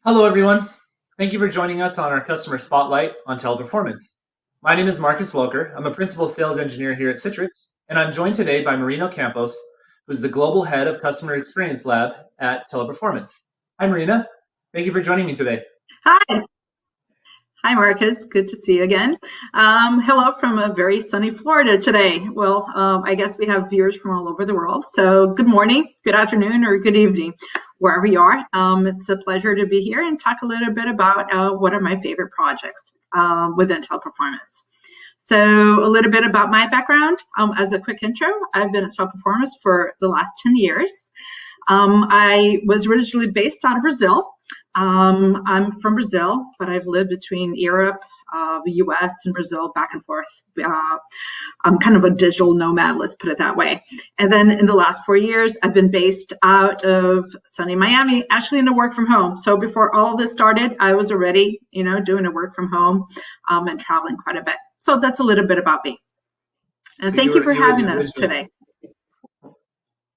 Hello, everyone. Thank you for joining us on our Customer Spotlight on Teleperformance. My name is Marcus Welker. I'm a Principal Sales Engineer here at Citrix, and I'm joined today by Marina Campos, who's the Global Head of Customer Experience Lab at Teleperformance. Hi, Marina. Thank you for joining me today. Hi. Hi, Marcus. Good to see you again. Hello from a very sunny Florida today. Well, I guess we have viewers from all over the world. So good morning, good afternoon, or good evening, wherever you are. It's a pleasure to be here and talk a little bit about one of my favorite projects within Teleperformance. So a little bit about my background. As a quick intro, I've been at Teleperformance for the last 10 years. I was originally based out of Brazil. I'm from Brazil, but I've lived between Europe, the US, and Brazil back and forth. I'm kind of a digital nomad, let's put it that way. And then in the last 4 years, I've been based out of sunny Miami, actually in a work from home. So before all of this started, I was already, doing a work from home and traveling quite a bit. So that's a little bit about me. And thank you for having us today.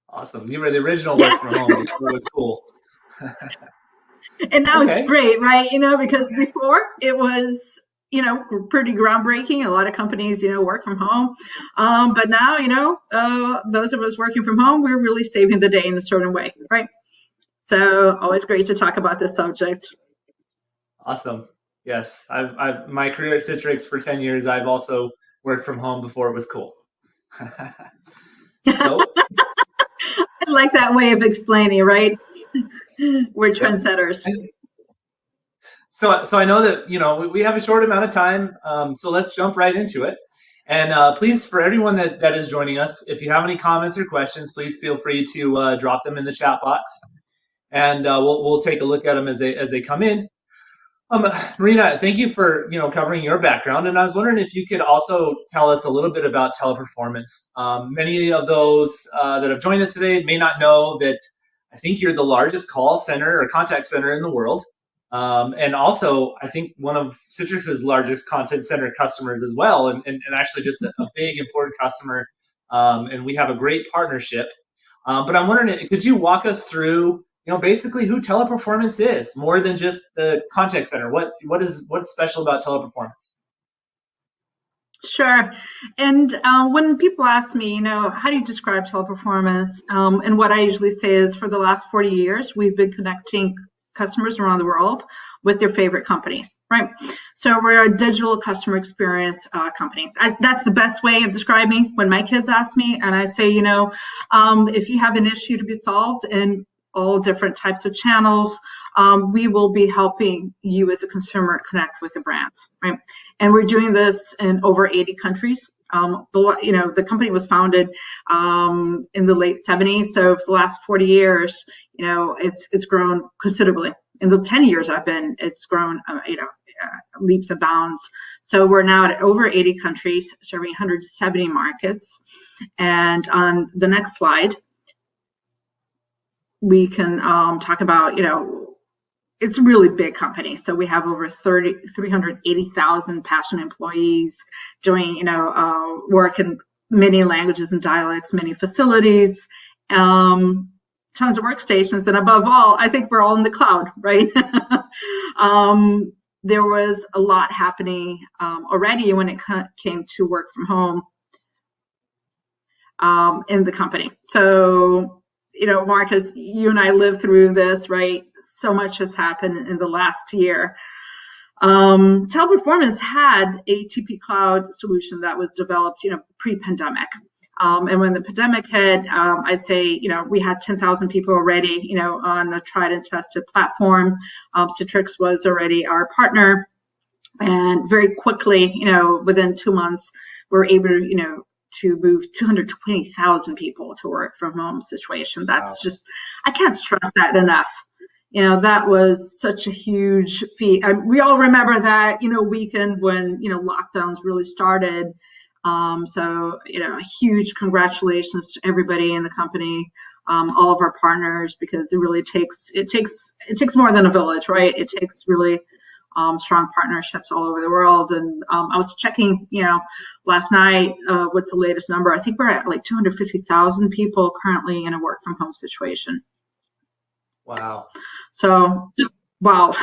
Awesome. You were the original work from home. It was cool. And now it's great, right? Because before it was, pretty groundbreaking. A lot of companies, work from home. But now, those of us working from home, we're really saving the day in a certain way, right? So always great to talk about this subject. Awesome. Yes. I've my career at Citrix for 10 years, I've also worked from home before it was cool. So, I like that way of explaining, right? We're trendsetters. So I know that, we have a short amount of time, so let's jump right into it. And please, for everyone that is joining us, if you have any comments or questions, please feel free to drop them in the chat box, and we'll take a look at them as they come in. Marina, thank you for covering your background, and I was wondering if you could also tell us a little bit about Teleperformance. Many of those that have joined us today may not know that I think you're the largest call center or contact center in the world, and also I think one of Citrix's largest contact center customers as well, and actually just a big important customer, and we have a great partnership. But I'm wondering, could you walk us through basically who Teleperformance is, more than just the contact center? What's special about Teleperformance? Sure. And when people ask me, how do you describe Teleperformance? And what I usually say is, for the last 40 years, we've been connecting customers around the world with their favorite companies, right? So we're a digital customer experience company. That's the best way of describing when my kids ask me, and I say, if you have an issue to be solved in all different types of channels, we will be helping you as a consumer connect with the brands, right? And we're doing this in over 80 countries. The company was founded in the late 70s, so for the last 40 years, it's grown considerably. In the 10 years I've been, it's grown, leaps and bounds. So we're now at over 80 countries, serving 170 markets. And on the next slide, we can talk about, it's a really big company. So we have over 380,000 passionate employees doing, work in many languages and dialects, many facilities, tons of workstations. And above all, I think we're all in the cloud, right? There was a lot happening already when it came to work from home in the company. So, Marcus, you and I lived through this, right? So much has happened in the last year. Teleperformance had a TP Cloud solution that was developed, pre-pandemic. And when the pandemic hit, I'd say, we had 10,000 people already, on a tried and tested platform. Citrix was already our partner. And very quickly, within 2 months, we're able to move 220,000 people to work from home situation. That's just, I can't stress that enough. That was such a huge feat. We all remember that, weekend when, lockdowns really started. So, a huge congratulations to everybody in the company, all of our partners, because it really takes more than a village, right? It takes really strong partnerships all over the world. And I was checking, last night, what's the latest number? I think we're at like 250,000 people currently in a work from home situation. Wow. So just Wow.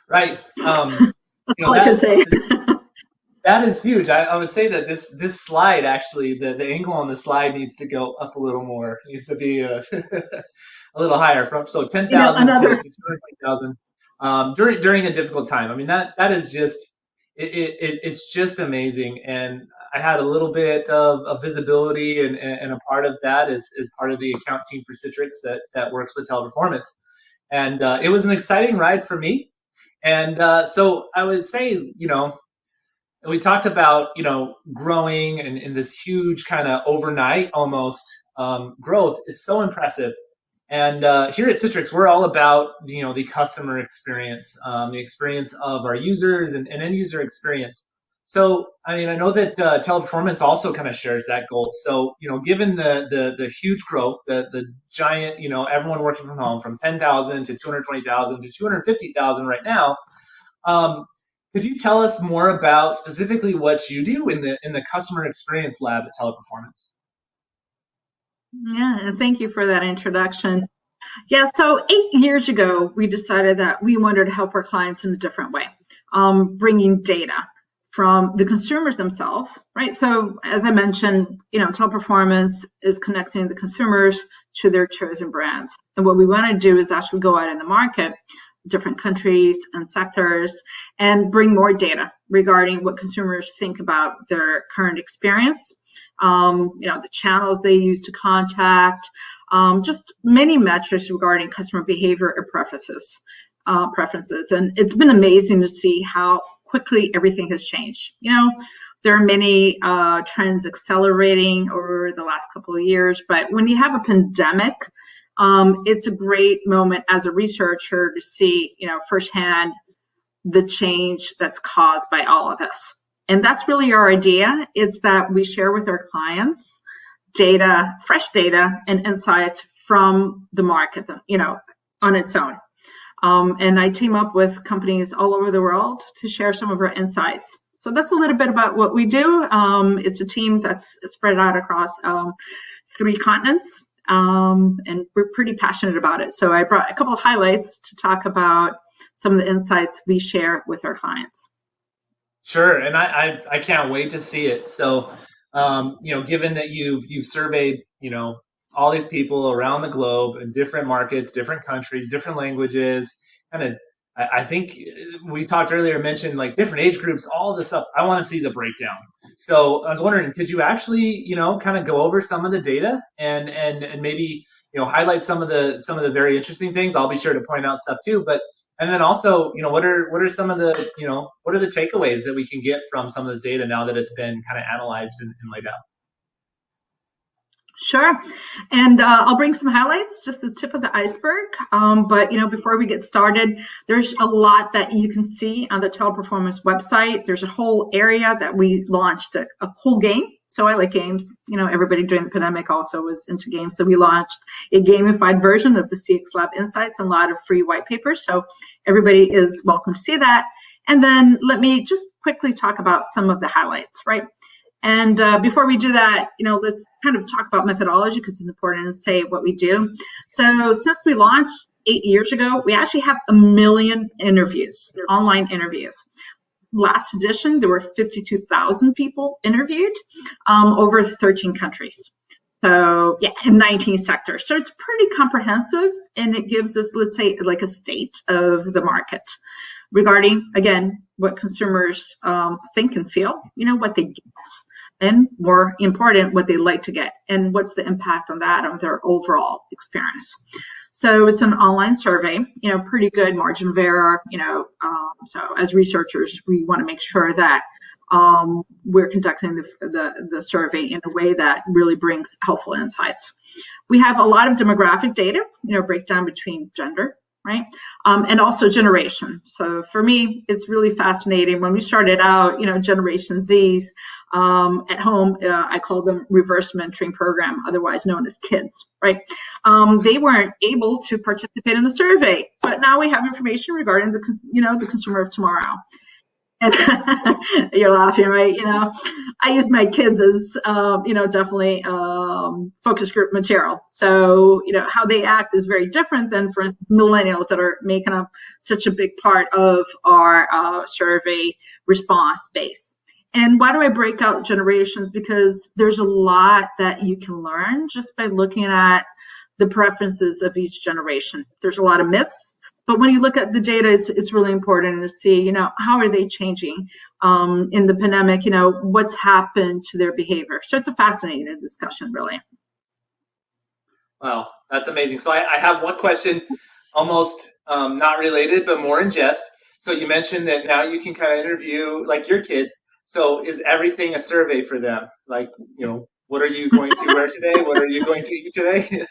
Right. All I can say. That is huge. I would say that this slide actually, the angle on the slide needs to go up a little more. It needs to be a little higher from so You know, 10,000 to another 220,000 during a difficult time. I mean that is just it's just amazing. And I had a little bit of visibility, and a part of that is part of the account team for Citrix that works with Teleperformance. And it was an exciting ride for me. And so I would say, we talked about growing and this huge kind of overnight almost growth is so impressive. And here at Citrix, we're all about the customer experience, the experience of our users and end user experience. So I mean, I know that Teleperformance also kind of shares that goal. So given the huge growth, the giant, everyone working from home from 10,000 to 220,000 to 250,000 right now. Um, could you tell us more about specifically what you do in the customer experience lab at Teleperformance? Yeah, and thank you for that introduction. Yeah, so 8 years ago, we decided that we wanted to help our clients in a different way, bringing data from the consumers themselves, right? So as I mentioned, Teleperformance is connecting the consumers to their chosen brands. And what we want to do is actually go out in the market, different countries and sectors, and bring more data regarding what consumers think about their current experience, the channels they use to contact, just many metrics regarding customer behavior or preferences. And it's been amazing to see how quickly everything has changed. There are many trends accelerating over the last couple of years, but when you have a pandemic, it's a great moment as a researcher to see, firsthand the change that's caused by all of this. And that's really our idea. It's that we share with our clients data, fresh data and insights from the market, on its own. And I team up with companies all over the world to share some of our insights. So that's a little bit about what we do. It's a team that's spread out across 3 continents, and we're pretty passionate about it. So I brought a couple of highlights to talk about some of the insights we share with our clients. Sure, and I can't wait to see it. So, given that you've surveyed, all these people around the globe in different markets, different countries, different languages, kind of, I think we talked earlier, mentioned like different age groups, all of this stuff. I want to see the breakdown. So I was wondering, could you actually, kind of go over some of the data and maybe, highlight some of the very interesting things? I'll be sure to point out stuff too, but and then also, what are some of the, what are the takeaways that we can get from some of this data now that it's been kind of analyzed and laid out? Sure. And I'll bring some highlights, just the tip of the iceberg. But, before we get started, there's a lot that you can see on the Teleperformance website. There's a whole area that we launched a cool game. So I like games. Everybody during the pandemic also was into games. So we launched a gamified version of the CX Lab Insights and a lot of free white papers. So everybody is welcome to see that. And then let me just quickly talk about some of the highlights, right? And before we do that, let's kind of talk about methodology because it's important to say what we do. So since we launched 8 years ago, we actually have 1 million interviews, online interviews. Last edition, there were 52,000 people interviewed over 13 countries. So yeah, in 19 sectors. So it's pretty comprehensive, and it gives us, let's say, like a state of the market regarding, again, what consumers think and feel, what they get, and more important, what they like to get, and what's the impact on that on their overall experience. So it's an online survey, pretty good margin of error, so as researchers, we want to make sure that we're conducting the survey in a way that really brings helpful insights. We have a lot of demographic data, breakdown between gender, right? And also generation. So for me, it's really fascinating. When we started out, Generation Zs at home, I call them reverse mentoring program, otherwise known as kids, right? They weren't able to participate in the survey, but now we have information regarding the consumer of tomorrow. And you're laughing, right? I use my kids as, definitely focus group material. So, how they act is very different than, for instance, millennials that are making up such a big part of our survey response base. And why do I break out generations? Because there's a lot that you can learn just by looking at the preferences of each generation. There's a lot of myths. But when you look at the data, it's really important to see, how are they changing in the pandemic, what's happened to their behavior. So it's a fascinating discussion, really. Wow, that's amazing. So I have one question, almost not related, but more in jest. So you mentioned that now you can kind of interview like your kids. So is everything a survey for them? Like, what are you going to wear today? What are you going to eat today?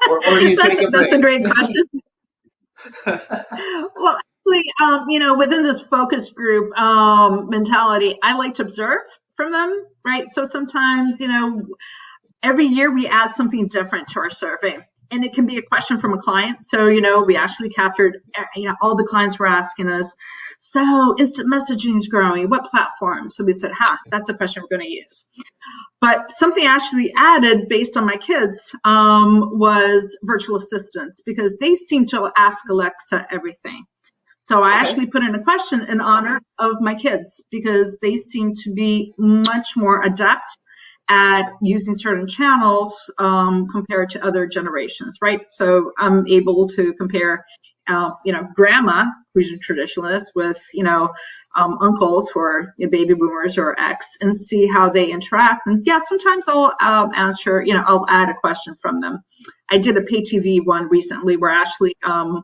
or do you take a That's break? a great question. Well, actually, within this focus group mentality, I like to observe from them, right? So sometimes, every year we add something different to our survey. And it can be a question from a client. So, we actually captured, all the clients were asking us, so instant messaging is growing, what platform? So we said, that's a question we're going to use. But something actually added based on my kids was virtual assistants, because they seem to ask Alexa everything. So I actually put in a question in honor of my kids, because they seem to be much more adept at using certain channels compared to other generations, right? So I'm able to compare, grandma, who's a traditionalist, with, uncles who are baby boomers or X, and see how they interact. And yeah, sometimes I'll answer, I'll add a question from them. I did a pay TV one recently where actually I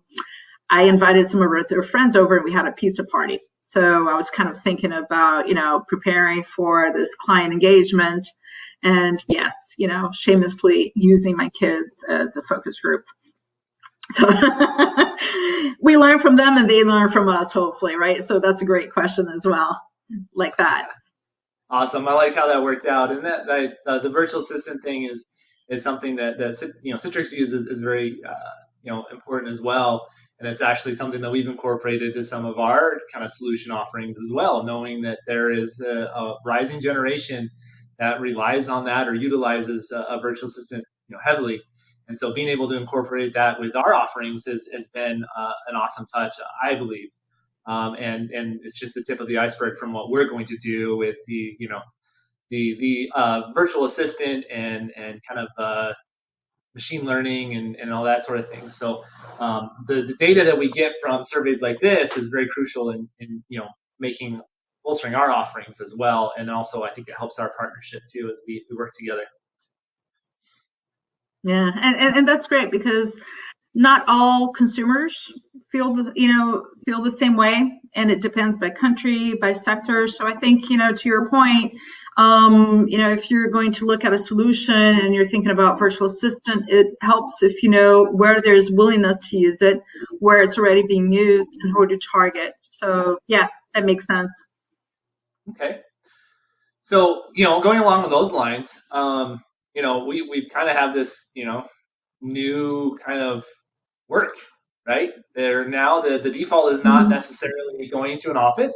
invited some of their friends over and we had a pizza party. So I was kind of thinking about, preparing for this client engagement, and yes, shamelessly using my kids as a focus group. So we learn from them and they learn from us, hopefully, right? So that's a great question as well, like that. Awesome. I like how that worked out. And that the virtual assistant thing is something that Citrix uses is very important as well. And it's actually something that we've incorporated to some of our kind of solution offerings as well, knowing that there is a rising generation that relies on that or utilizes a virtual assistant heavily. And so being able to incorporate that with our offerings has been an awesome touch, I believe. And it's just the tip of the iceberg from what we're going to do with the virtual assistant and kind of machine learning and all that sort of thing. So the data that we get from surveys like this is very crucial in bolstering our offerings as well. And also, I think it helps our partnership too as we work together. Yeah, and that's great, because not all consumers feel the same way, and it depends by country, by sector. So I think, to your point, if you're going to look at a solution and you're thinking about virtual assistant, it helps if you know where there's willingness to use it, where it's already being used, and who to target. So yeah, that makes sense. Okay. So, going along with those lines, we kind of have this, new kind of work, right? There now the default is not necessarily going to an office.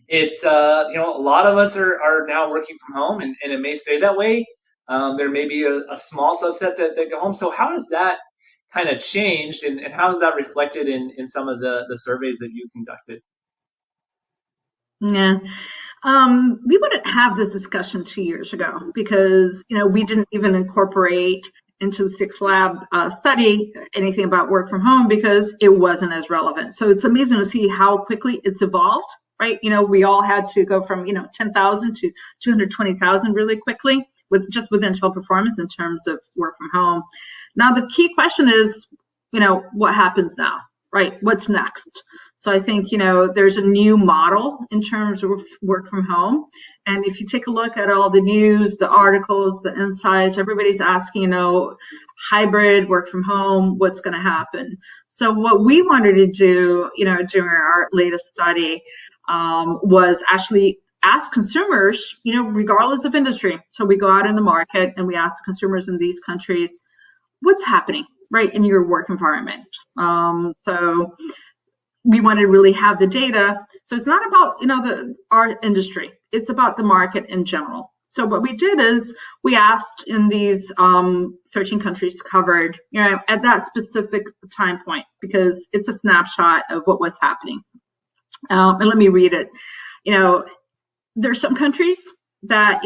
It's a lot of us are now working from home, and it may stay that way. There may be a small subset that go home. So how has that kind of changed, and how is that reflected in some of the surveys that you conducted? Yeah. We wouldn't have this discussion 2 years ago, because we didn't even incorporate into the Six Lab study anything about work from home, because it wasn't as relevant. So it's amazing to see how quickly it's evolved, right? We all had to go from 10,000 to 220,000 really quickly within Teleperformance in terms of work from home. Now the key question is, what happens now? Right, what's next? So I think, there's a new model in terms of work from home. And if you take a look at all the news, the articles, the insights, everybody's asking, hybrid work from home, what's going to happen? So what we wanted to do, during our latest study, was actually ask consumers, regardless of industry. So we go out in the market and we ask consumers in these countries, what's happening, right, in your work environment. So we want to really have the data. So it's not about, our industry. It's about the market in general. So what we did is we asked in these 13 countries covered, at that specific time point, because it's a snapshot of what was happening. And let me read it. There's some countries that,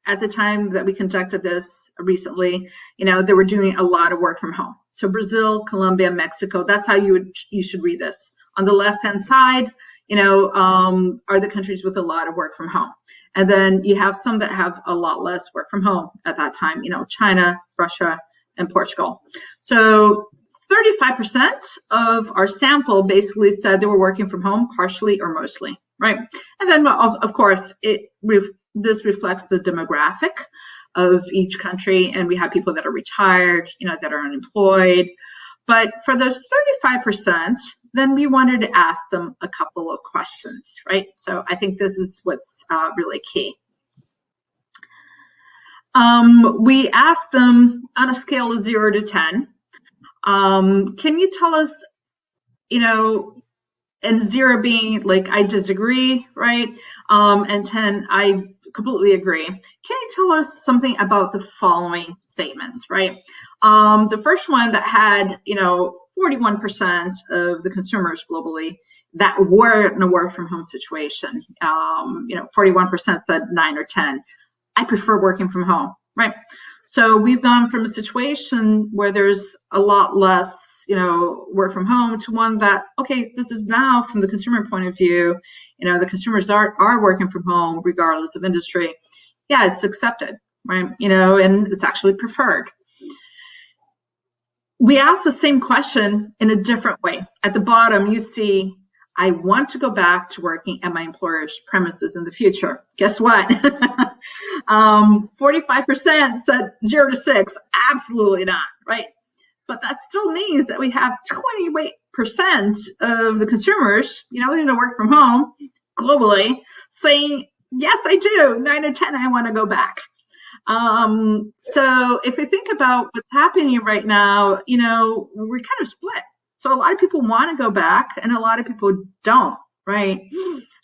at the time that we conducted this recently, they were doing a lot of work from home. So Brazil, Colombia, Mexico, that's how you should read this. On the left-hand side, are the countries with a lot of work from home. And then you have some that have a lot less work from home at that time, China, Russia, and Portugal. So 35% of our sample basically said they were working from home partially or mostly, right? And then, of course, this reflects the demographic of each country, and we have people that are retired, that are unemployed. But for those 35%, then we wanted to ask them a couple of questions, right? So I think this is what's really key. We asked them on a scale of 0 to 10, can you tell us, and 0 being like, I disagree, right? And 10, I completely agree. Can you tell us something about the following statements, right? The first one that had, 41% of the consumers globally that were in a work from home situation, 41% said 9 or 10. I prefer working from home, right? So we've gone from a situation where there's a lot less, work from home to one that, okay, this is now from the consumer point of view, the consumers are working from home regardless of industry. Yeah, it's accepted, right? And it's actually preferred. We asked the same question in a different way. At the bottom, you see, I want to go back to working at my employer's premises in the future. Guess what? 45% said 0 to 6. Absolutely not, right? But that still means that we have 28% of the consumers, who work from home globally, saying, yes, I do. 9 to 10, I want to go back. So if we think about what's happening right now, we're kind of split. So a lot of people want to go back and a lot of people don't, right?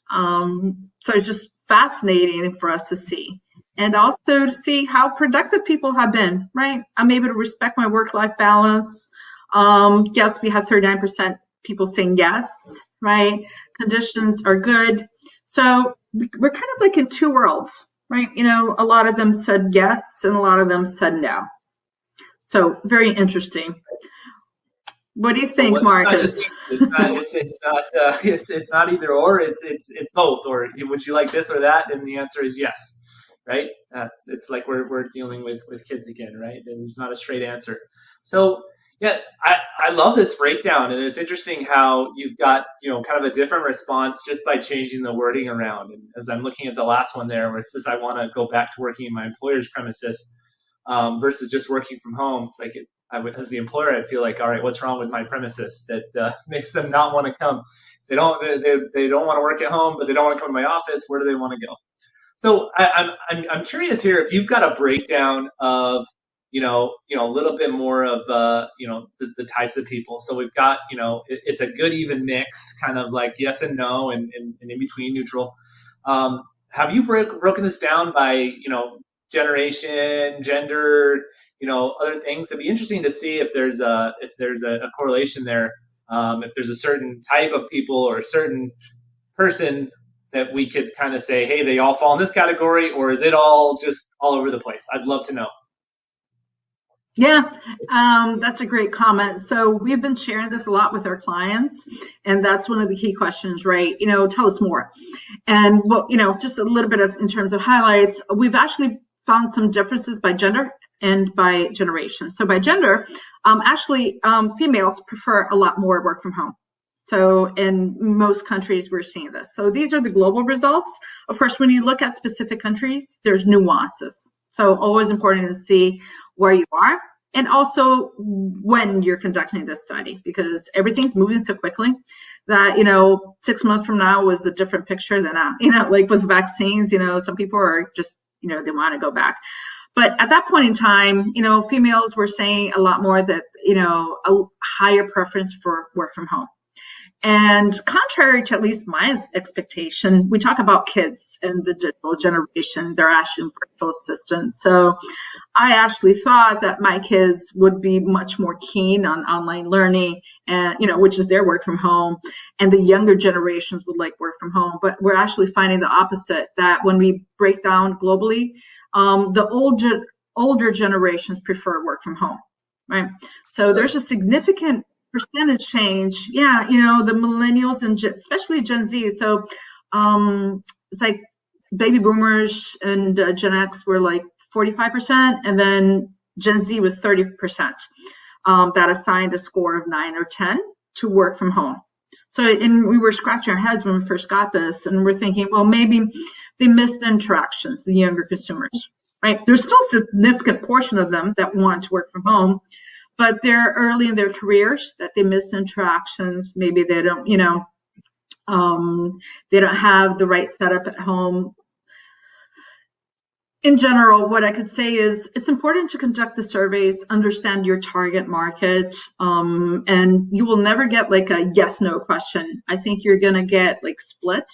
So it's just fascinating for us to see. And also to see how productive people have been, right? I'm able to respect my work-life balance. Yes, we have 39% people saying yes, right? Conditions are good. So we're kind of like in two worlds, right? A lot of them said yes and a lot of them said no. So very interesting. What do you think, Marcus? It's not either or. It's both. Or would you like this or that? And the answer is yes, right? It's like we're dealing with kids again, right? There's not a straight answer. So yeah, I love this breakdown, and it's interesting how you've got kind of a different response just by changing the wording around. And as I'm looking at the last one there, where it says I want to go back to working in my employer's premises versus just working from home, it's like as the employer, I feel like, all right, what's wrong with my premises that makes them not want to come? They don't want to work at home, but they don't want to come to my office. Where do they want to go? So I'm curious here if you've got a breakdown of a little bit more of the types of people. So we've got it's a good even mix, kind of like yes and no, and in between neutral. Have you broken this down by generation, gender, other things? It'd be interesting to see if there's a correlation there. If there's a certain type of people or a certain person that we could kind of say, hey, they all fall in this category, or is it all just all over the place? I'd love to know. Yeah, that's a great comment. So we've been sharing this a lot with our clients, and that's one of the key questions, right? Tell us more. And just a little bit of in terms of highlights, we've actually found some differences by gender and by generation. So by gender, females prefer a lot more work from home. So in most countries, we're seeing this. So these are the global results. Of course, when you look at specific countries, there's nuances. So always important to see where you are and also when you're conducting this study, because everything's moving so quickly that, 6 months from now was a different picture than now. Like with vaccines, some people are just, they want to go back. But at that point in time, females were saying a lot more that, a higher preference for work from home. And contrary to at least my expectation, we talk about kids and the digital generation, they're actually virtual assistants. So I actually thought that my kids would be much more keen on online learning and, which is their work from home, and the younger generations would like work from home. But we're actually finding the opposite, that when we break down globally, the older generations prefer work from home, right? So there's a significant percentage change. Yeah, the millennials and especially Gen Z. So it's like baby boomers and Gen X were like 45%, and then Gen Z was 30%, that assigned a score of 9 or 10 to work from home. So, and we were scratching our heads when we first got this, and we're thinking, well, maybe they missed the interactions, the younger consumers, right? There's still a significant portion of them that want to work from home, but they're early in their careers, that they missed interactions. Maybe they don't, they don't have the right setup at home. In general, what I could say is it's important to conduct the surveys, understand your target market, and you will never get like a yes/no question. I think you're going to get like split,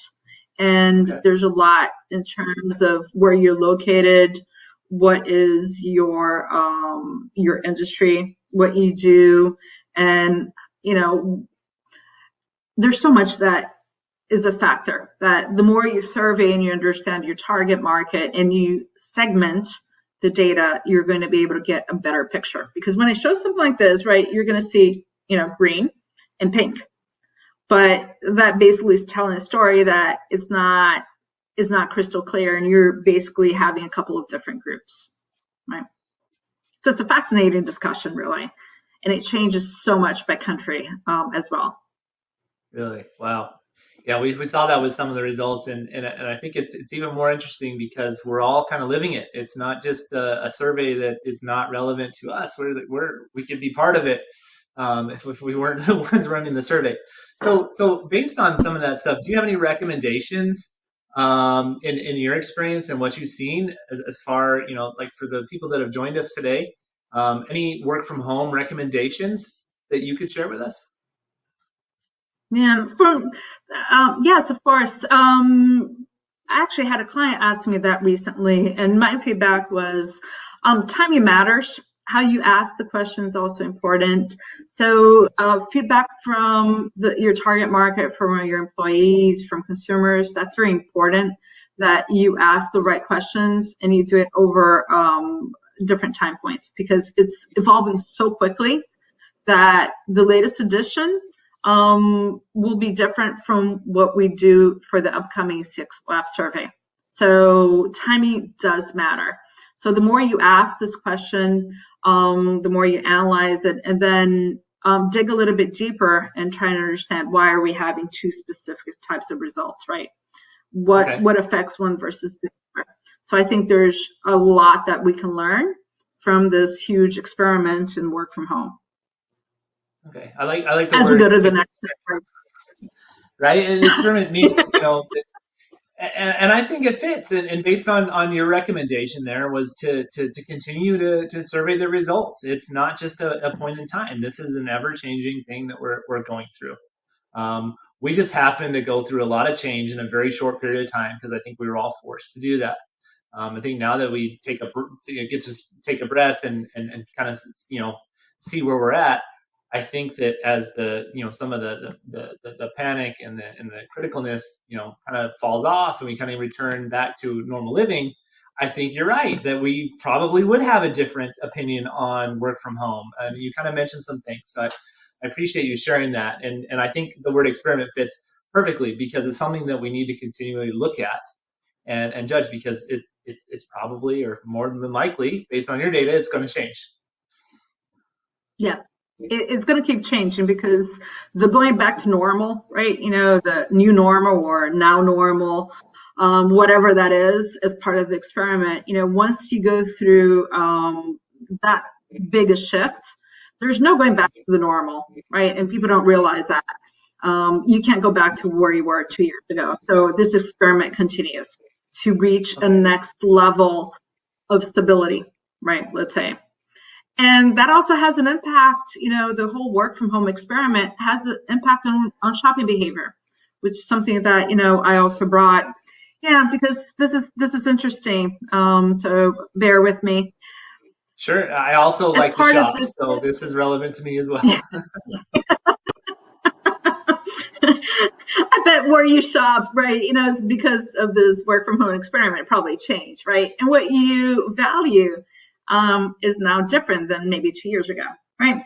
and there's a lot in terms of where you're located, what is your industry, what you do, and there's so much that is a factor, that the more you survey and you understand your target market and you segment the data, you're going to be able to get a better picture. Because when I show something like this, right, you're going to see, green and pink. But that basically is telling a story that is not crystal clear, and you're basically having a couple of different groups, right? So it's a fascinating discussion, really. And it changes so much by country as well. Really? Wow. Yeah, we saw that with some of the results, and I think it's even more interesting because we're all kind of living it. It's not just a survey that is not relevant to us. We could be part of it if we weren't the ones running the survey. So based on some of that stuff, do you have any recommendations in your experience and what you've seen as far, like for the people that have joined us today, any work from home recommendations that you could share with us? Yeah, yes, of course. I actually had a client ask me that recently, and my feedback was timing matters. How you ask the question is also important. So feedback from your target market, from your employees, from consumers, that's very important, that you ask the right questions and you do it over different time points, because it's evolving so quickly that the latest edition will be different from what we do for the upcoming CX Lab survey. So timing does matter. So the more you ask this question, the more you analyze it, and then dig a little bit deeper and try to understand, why are we having two specific types of results, right? What affects one versus the other? So I think there's a lot that we can learn from this huge experiment in work from home. Okay, I like the as word, we go to the next step. Right? And experiment means, and I think it fits. And based on your recommendation, there was to continue to survey the results. It's not just a point in time. This is an ever changing thing that we're going through. We just happen to go through a lot of change in a very short period of time, because I think we were all forced to do that. I think now that we get to take a breath and kind of see where we're at, I think that as some of the panic and the criticalness kind of falls off, and we kind of return back to normal living, I think you're right that we probably would have a different opinion on work from home. And you kind of mentioned some things, so I appreciate you sharing that. And I think the word experiment fits perfectly, because it's something that we need to continually look at and judge, because it's probably, or more than likely, based on your data, it's going to change. Yes, it's going to keep changing, because the going back to normal, right? The new normal or now normal, whatever that is, as part of the experiment. Once you go through that big a shift, there's no going back to the normal, right? And people don't realize that. You can't go back to where you were 2 years ago. So this experiment continues to reach a next level of stability, right? Let's say. And that also has an impact, the whole work from home experiment has an impact on shopping behavior, which is something that, I also brought. Yeah, because this is interesting. So bear with me. Sure. I also As like to part of shop, this, so this is relevant to me as well. I bet where you shop, right? It's because of this work from home experiment probably changed, right? And what you value is now different than maybe 2 years ago, right?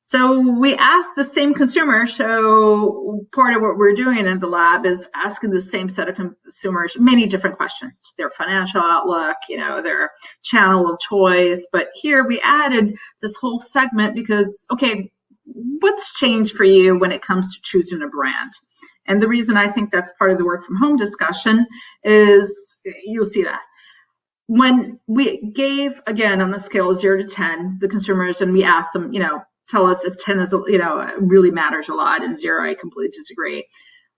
So we asked the same consumer. So part of what we're doing in the lab is asking the same set of consumers many different questions: their financial outlook, their channel of choice. But here we added this whole segment because, okay, what's changed for you when it comes to choosing a brand? And the reason I think that's part of the work from home discussion is you'll see that when we gave, again, on a scale of 0 to 10, the consumers, and we asked them, tell us if 10 is, really matters a lot, and 0, I completely disagree.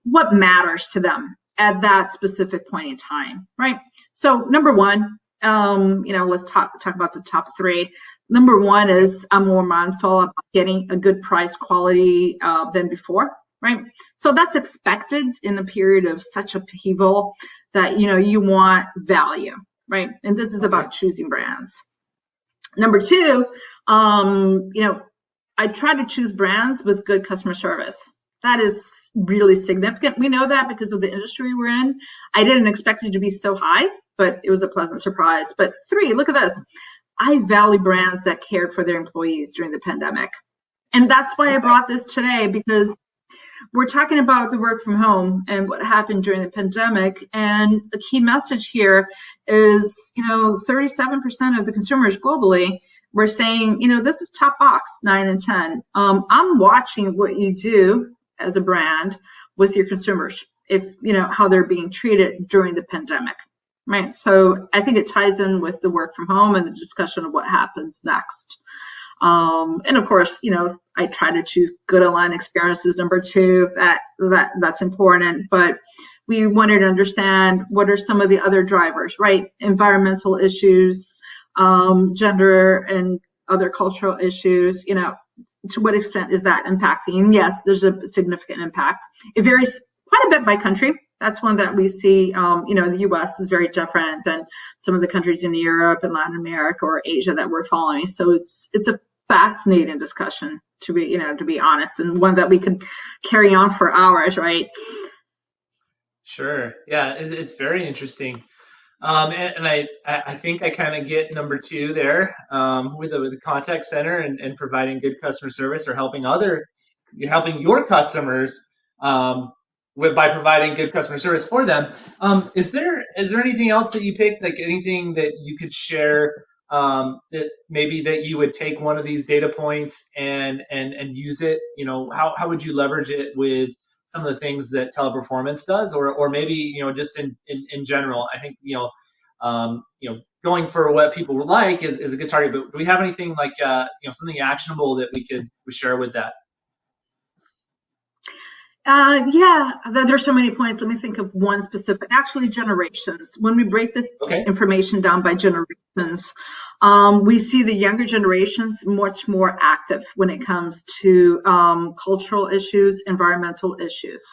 What matters to them at that specific point in time, right? So number one, let's talk about the top 3. Number 1 is I'm more mindful about getting a good price quality than before, right? So that's expected in a period of such upheaval that, you want value, right? And this is about choosing brands. Number 2, I try to choose brands with good customer service. That is really significant. We know that because of the industry we're in. I didn't expect it to be so high, but it was a pleasant surprise. But 3, look at this. I value brands that cared for their employees during the pandemic. And that's why I brought this today, because we're talking about the work from home and what happened during the pandemic. And a key message here is, 37% of the consumers globally were saying, this is top box, 9 and 10. I'm watching what you do as a brand with your consumers, if, how they're being treated during the pandemic. Right. So I think it ties in with the work from home and the discussion of what happens next. And of course, I try to choose good online experiences. Number 2, that's important. But we wanted to understand what are some of the other drivers, right? Environmental issues, gender and other cultural issues. To what extent is that impacting? And yes, there's a significant impact. It varies quite a bit by country. That's one that we see, the U.S. is very different than some of the countries in Europe and Latin America or Asia that we're following. So it's a fascinating discussion, to be honest, and one that we could carry on for hours, right? Sure. Yeah, it's very interesting. And I think I kind of get number 2 there, with the contact center and providing good customer service, or helping your customers, by providing good customer service for them. Is there anything else that you picked, like anything that you could share, that maybe that you would take one of these data points and use it? How would you leverage it with some of the things that Teleperformance does, or maybe just in general? I think going for what people would like is a good target. But do we have anything like something actionable that we could share with that? Yeah, there's so many points. Let me think of one specific. Actually, generations. When we break this information down by generations, we see the younger generations much more active when it comes to cultural issues, environmental issues.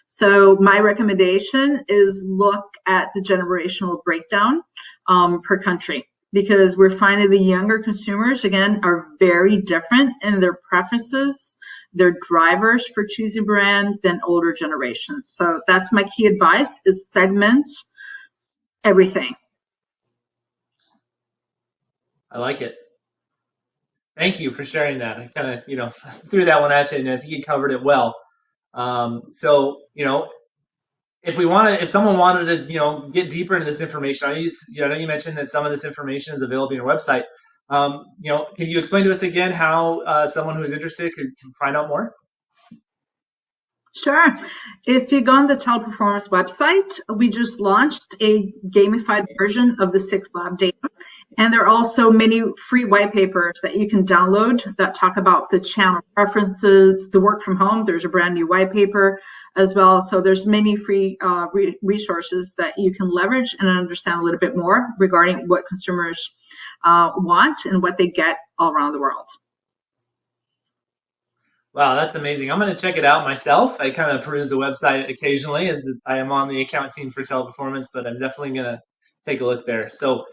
So my recommendation is look at the generational breakdown per country, because we're finding the younger consumers, again, are very different in their preferences, their drivers for choosing brand than older generations. So that's my key advice, is segment everything. I like it. Thank you for sharing that. I kind of, threw that one at you, and I think you covered it well. So, if someone wanted to, get deeper into this information, I know you mentioned that some of this information is available on your website. Can you explain to us again how someone who is interested can find out more? Sure. If you go on the Teleperformance website, we just launched a gamified version of the 6 lab data. And there are also many free white papers that you can download that talk about the channel preferences, the work from home. There's a brand new white paper as well. So there's many free resources that you can leverage and understand a little bit more regarding what consumers want and what they get all around the world. Wow, that's amazing. I'm going to check it out myself. I kind of peruse the website occasionally as I am on the account team for Teleperformance, but I'm definitely going to take a look there. So,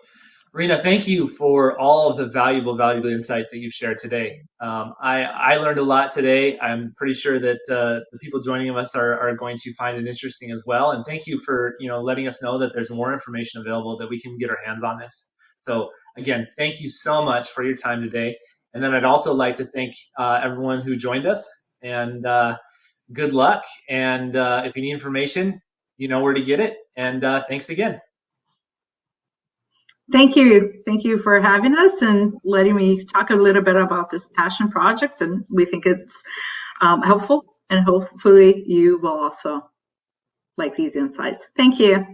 Rena, thank you for all of the valuable insight that you've shared today. I learned a lot today. I'm pretty sure that the people joining us are going to find it interesting as well. And thank you for letting us know that there's more information available that we can get our hands on this. So again, thank you so much for your time today. And then I'd also like to thank everyone who joined us, and good luck. And if you need information, you know where to get it. And thanks again. Thank you. Thank you for having us and letting me talk a little bit about this passion project. And we think it's helpful, and hopefully you will also like these insights. Thank you.